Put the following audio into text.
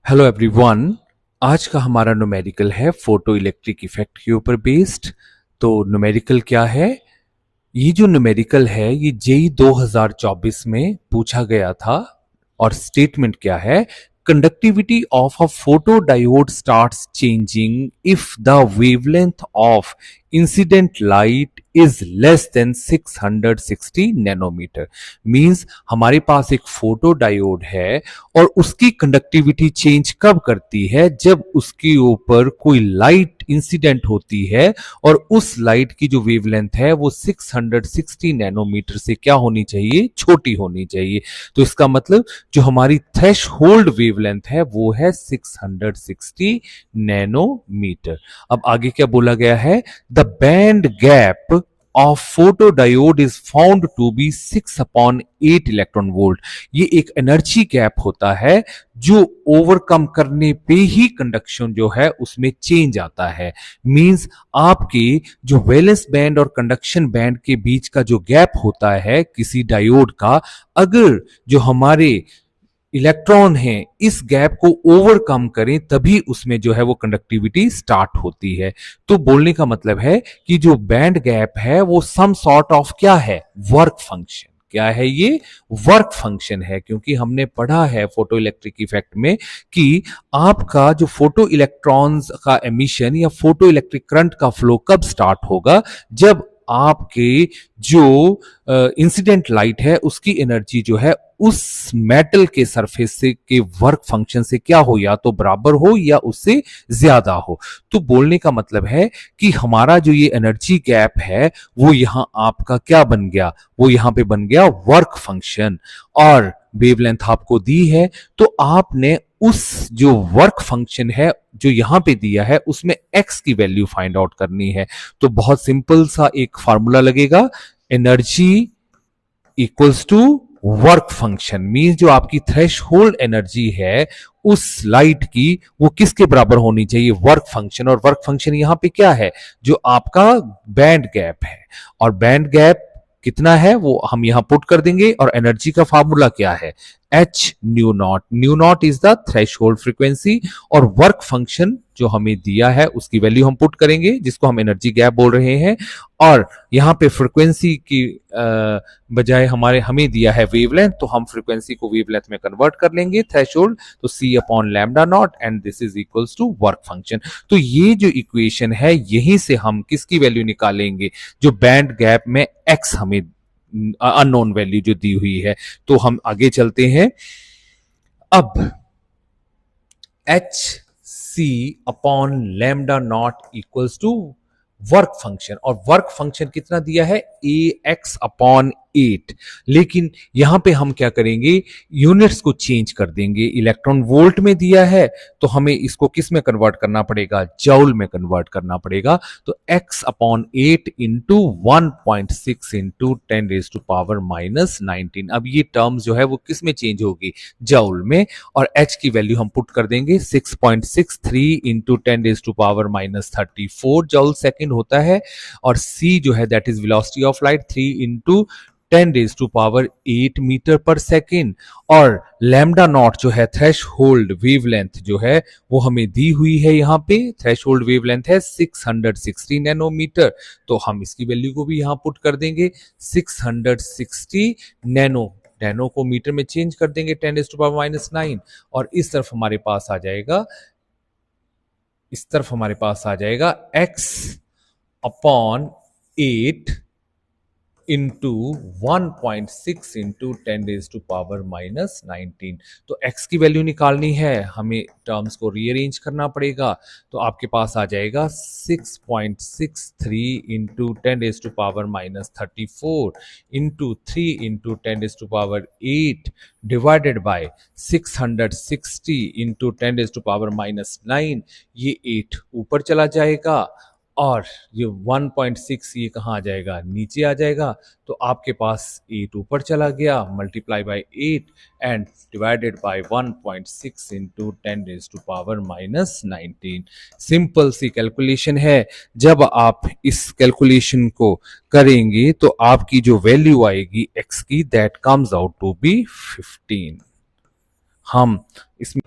Hello everyone. आज का हमारा न्यूमेरिकल है फोटो इलेक्ट्रिक इफेक्ट के ऊपर बेस्ड। तो न्यूमेरिकल क्या है? ये जो न्यूमेरिकल है ये जेई 2024 में पूछा गया था और स्टेटमेंट क्या है? Conductivity of a photo diode starts changing if the wavelength of incident light is less than 660 nanometre. Means हमारे पास एक फोटो डायोड है और उसकी कंडक्टिविटी चेंज कब करती है? जब उसके ऊपर कोई लाइट इंसिडेंट होती है और उस लाइट की जो वेवलेंथ है वो 660 नैनोमीटर से क्या होनी चाहिए? छोटी होनी चाहिए। तो इसका मतलब जो हमारी थ्रेशहोल्ड वेवलेंथ है वो है 660 नैनोमीटर। अब आगे क्या बोला गया है? The band gap of photodiode is found to be 6/8 electron volt. ये एक एनर्जी गैप होता है जो ओवरकम करने पे ही कंडक्शन जो है उसमें चेंज आता है। मींस आपके जो वैलेंस बैंड और कंडक्शन बैंड के बीच का जो गैप होता है किसी डायोड का, अगर जो हमारे इलेक्ट्रॉन हैं इस गैप को ओवरकम करें तभी उसमें जो है वो कंडक्टिविटी स्टार्ट होती है। तो बोलने का मतलब है कि जो बैंड गैप है वो सम सॉर्ट ऑफ क्या है? Work function. क्या है ये? वर्क फंक्शन है। क्योंकि हमने पढ़ा है फोटो इलेक्ट्रिक इफेक्ट में कि आपका जो फोटो इलेक्ट्रॉन्स का एमिशन या फोटो इलेक्ट्रिक करंट का फ्लो कब स्टार्ट होगा? जब आपके जो इंसिडेंट लाइट है उसकी एनर्जी जो है उस मेटल के सरफेस से के वर्क फंक्शन से क्या हो? या तो बराबर हो या उससे ज्यादा हो। तो बोलने का मतलब है कि हमारा जो ये एनर्जी गैप है वो यहां आपका क्या बन गया? वो यहां पे बन गया वर्क फंक्शन। और वेवलेंथ आपको दी है तो आपने उस जो वर्क फंक्शन है जो यहां पे दिया है उसमें एक्स की वैल्यू फाइंड आउट करनी है। तो बहुत सिंपल सा एक फार्मूला लगेगा, energy equals to work function. Means जो आपकी थ्रेशहोल्ड एनर्जी है उस लाइट की वो किसके बराबर होनी चाहिए? Work function. और वर्क फंक्शन यहां पे क्या है? जो आपका बैंड गैप है। और बैंड गैप कितना है वो हम यहां पुट कर देंगे। और एनर्जी का फार्मूला क्या है? H new not. New not is the threshold frequency और वर्क फंक्शन जो हमें दिया है उसकी वैल्यू हम पुट करेंगे जिसको हम एनर्जी गैप बोल रहे हैं। और यहां पे फ्रीक्वेंसी की बजाय हमें दिया है वेवलेंथ, तो हम फ्रीक्वेंसी को वेवलेंथ में कन्वर्ट कर लेंगे थ्रेशोल्ड। तो C upon lambda naught and this is equals to work function. तो ये जो इक्वेशन है यहीं से हम किसकी वैल्यू निकालेंगे? जो बैंड गैप में एक्स हमें अननोन वैल्यू जो दी हुई है। तो हम आगे चलते हैं। अब H C upon lambda naught equals to work function. और वर्क फंक्शन कितना दिया है? A X upon 8। लेकिन यहां पे हम क्या करेंगे? यूनिट्स को चेंज कर देंगे। इलेक्ट्रॉन वोल्ट में दिया है तो हमें इसको किस में कन्वर्ट करना पड़ेगा? जूल में कन्वर्ट करना पड़ेगा। तो x upon 8 into 1.6 into 10 raise to power minus 19। अब ये टर्म्स जो है वो किस में चेंज होगी? जूल में। और h की वैल्यू हम पुट कर देंगे 6.63 into 10 raise to power minus 34 joule second होता है। और c जो है that is velocity of light 3 into 10 raise to power 8 metre per second. और लैम्डा नॉट जो है थ्रेश होल्ड वेवलेंथ जो है वो हमें दी हुई है। यहां पे थ्रेश होल्ड वेवलेंथ है 660 नैनोमीटर। तो हम इसकी वैल्यू को भी यहां पुट कर देंगे 660 नैनो। नैनो को मीटर में चेंज कर देंगे 10 रेज टू पावर माइनस 9। और इस तरफ हमारे पास आ जाएगा x upon 8 into 1.6 into 10 raise to power minus 19। तो x की वैल्यू निकालनी है, हमें टर्म्स को रीअरेंज करना पड़ेगा। तो आपके पास आ जाएगा 6.63 into 10 raise to power minus 34 into 3 into 10 raise to power 8 divided by 660 into 10 raise to power minus 9। ये 8 ऊपर चला जाएगा और ये 1.6 ये कहाँ आ जाएगा? नीचे आ जाएगा। तो आपके पास 8 ऊपर चला गया, multiply by 8 and divided by 1.6 into 10 raise to power minus 19। Simple सी कैलकुलेशन है। जब आप इस कैलकुलेशन को करेंगे तो आपकी जो वैल्यू आएगी x की that comes out to be 15। हम इसमें